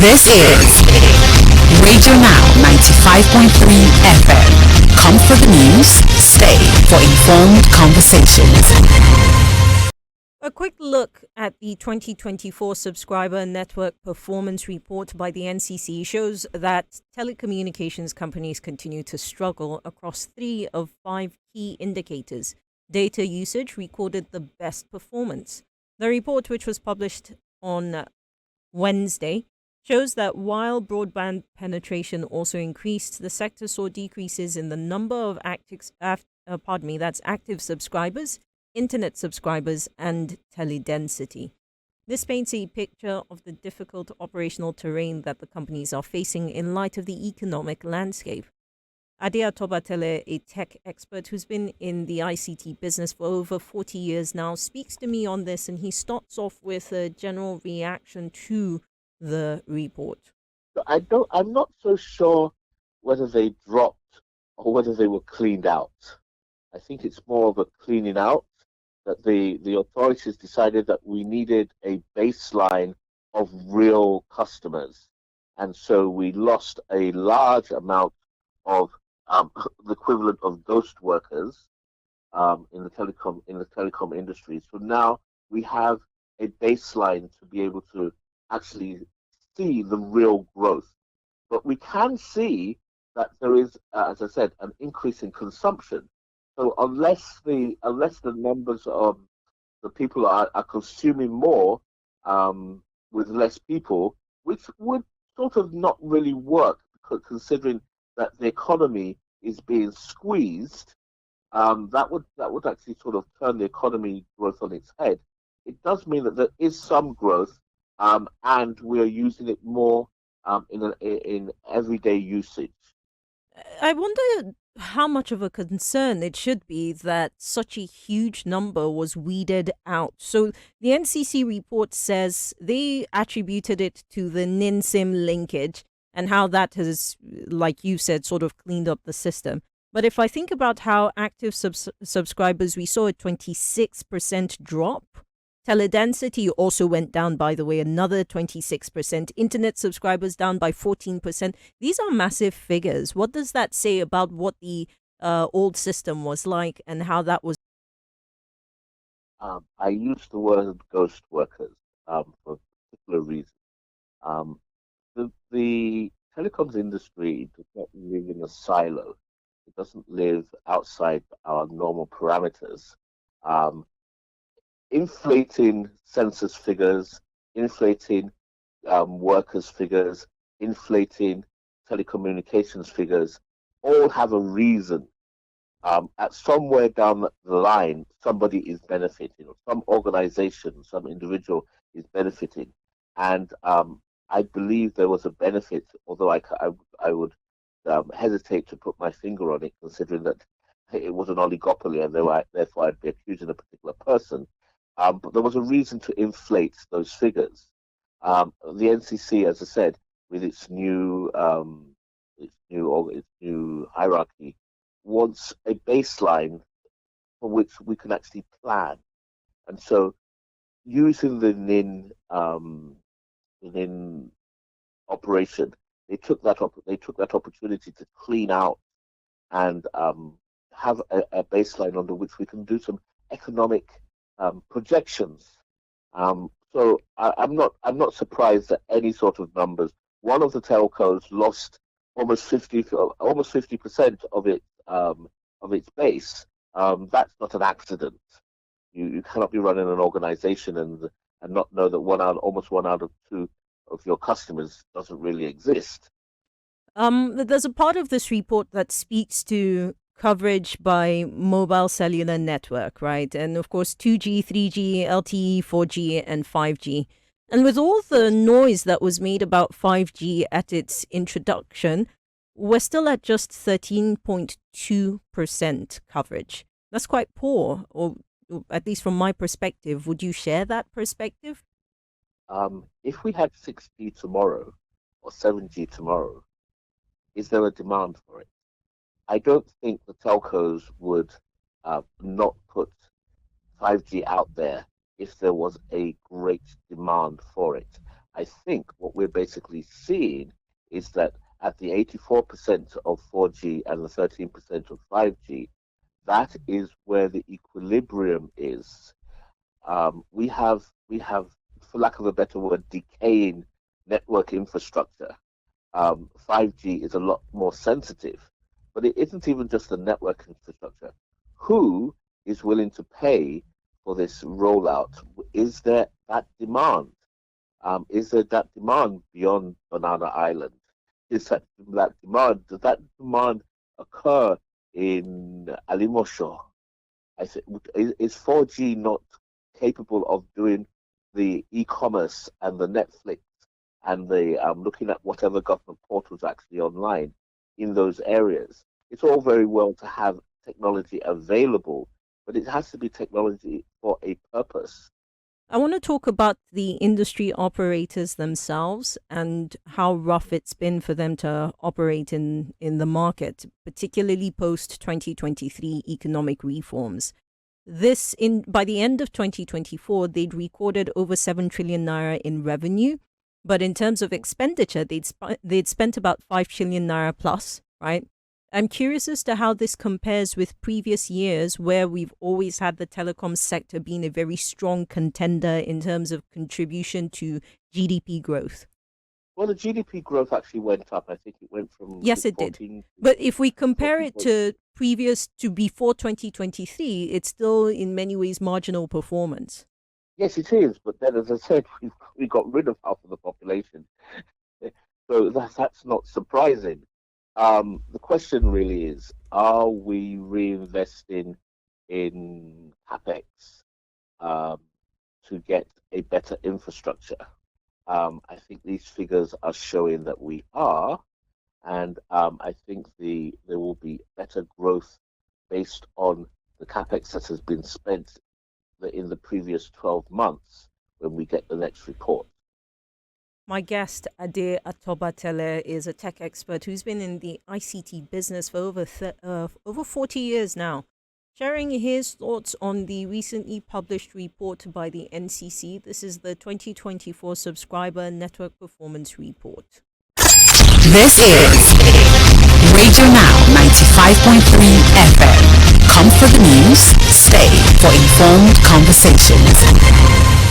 This is Radio Now 95.3 FM. Come for the news, stay for informed conversations. A quick look at the 2024 Subscriber Network Performance Report by the NCC shows that telecommunications companies continue to struggle across 3 of 5 key indicators. Data usage recorded the best performance. The report, which was published on Wednesday, shows that while broadband penetration also increased, the sector saw decreases in the number of active subscribers, internet subscribers, and teledensity. This paints a picture of the difficult operational terrain that the companies are facing in light of the economic landscape. Adia Tobatele, a tech expert who's been in the ICT business for over 40 years now, speaks to me on this, and he starts off with a general reaction to the report. I'm not so sure whether they dropped or whether they were cleaned out. I think it's more of a cleaning out, that the authorities decided that we needed a baseline of real customers. And so we lost a large amount of the equivalent of ghost workers in the telecom industry. So now we have a baseline to be able to actually see the real growth. But we can see that there is, as I said, an increase in consumption. So unless the numbers of the people are consuming more with less people, which would sort of not really work, considering that the economy is being squeezed, that would actually sort of turn the economy growth on its head. It does mean that there is some growth, and we are using it more in everyday usage. I wonder how much of a concern it should be that such a huge number was weeded out. So the NCC report says they attributed it to the NIN-SIM linkage and how that has, like you said, sort of cleaned up the system. But if I think about how active subscribers, we saw a 26% drop. Teledensity also went down, by the way, another 26%. Internet subscribers down by 14%. These are massive figures. What does that say about what the old system was like and how that was? I use the word ghost workers for a particular reason. The telecoms industry does not live in a silo. It doesn't live outside our normal parameters. Inflating census figures, inflating workers' figures, inflating telecommunications figures, all have a reason. At somewhere down the line, somebody is benefiting, or some organization, some individual is benefiting. And I believe there was a benefit, although I would hesitate to put my finger on it, considering that it was an oligopoly, and therefore I'd be accusing a particular person. But there was a reason to inflate those figures. The NCC, as I said, with its new hierarchy, wants a baseline for which we can actually plan. And so, using the NIN operation, they took that opportunity to clean out and have a baseline under which we can do some economic projections. So I'm not surprised at any sort of numbers. One of the telcos lost almost 50% of its base. That's not an accident. You cannot be running an organization and not know that almost one out of 2 of your customers doesn't really exist. There's a part of this report that speaks to coverage by mobile cellular network, right? And of course, 2G, 3G, LTE, 4G, and 5G. And with all the noise that was made about 5G at its introduction, we're still at just 13.2% coverage. That's quite poor, or at least from my perspective. Would you share that perspective? If we had 6G tomorrow or 7G tomorrow, is there a demand for it? I don't think the telcos would not put 5G out there if there was a great demand for it. I think what we're basically seeing is that at the 84% of 4G and the 13% of 5G, that is where the equilibrium is. We have, for lack of a better word, decaying network infrastructure. 5G is a lot more sensitive, but it isn't even just the network infrastructure. Who is willing to pay for this rollout? Is there that demand? Is there that demand beyond Banana Island? Is that demand? Does that demand occur in Alimosho? I think is 4G not capable of doing the e-commerce and the Netflix and the looking at whatever government portals actually online in those areas? It's all very well to have technology available, but it has to be technology for a purpose. I want to talk about the industry operators themselves and how rough it's been for them to operate in the market, particularly post 2023 economic reforms. This in by the end of 2024, they'd recorded over 7 trillion naira in revenue, but in terms of expenditure, they'd spent about 5 trillion naira plus, right? I'm curious as to how this compares with previous years where we've always had the telecom sector being a very strong contender in terms of contribution to GDP growth. Well, the GDP growth actually went up. I think it went from Yes, it did. 14. But if we compare it 14. to before 2023, it's still in many ways marginal performance. Yes, it is. But then, as I said, we got rid of half of the population, so that's not surprising. The question really is: are we reinvesting in capex um, to get a better infrastructure? I think these figures are showing that we are, and I think there will be better growth based on the capex that has been spent in the previous 12 months when we get the next report. My guest, Ade Atobatele, is a tech expert who's been in the ICT business for over 40 years now, sharing his thoughts on the recently published report by the NCC. This is the 2024 Subscriber Network Performance Report. This is Radio Now 95.3 FM. Come for the news, stay for informed conversations.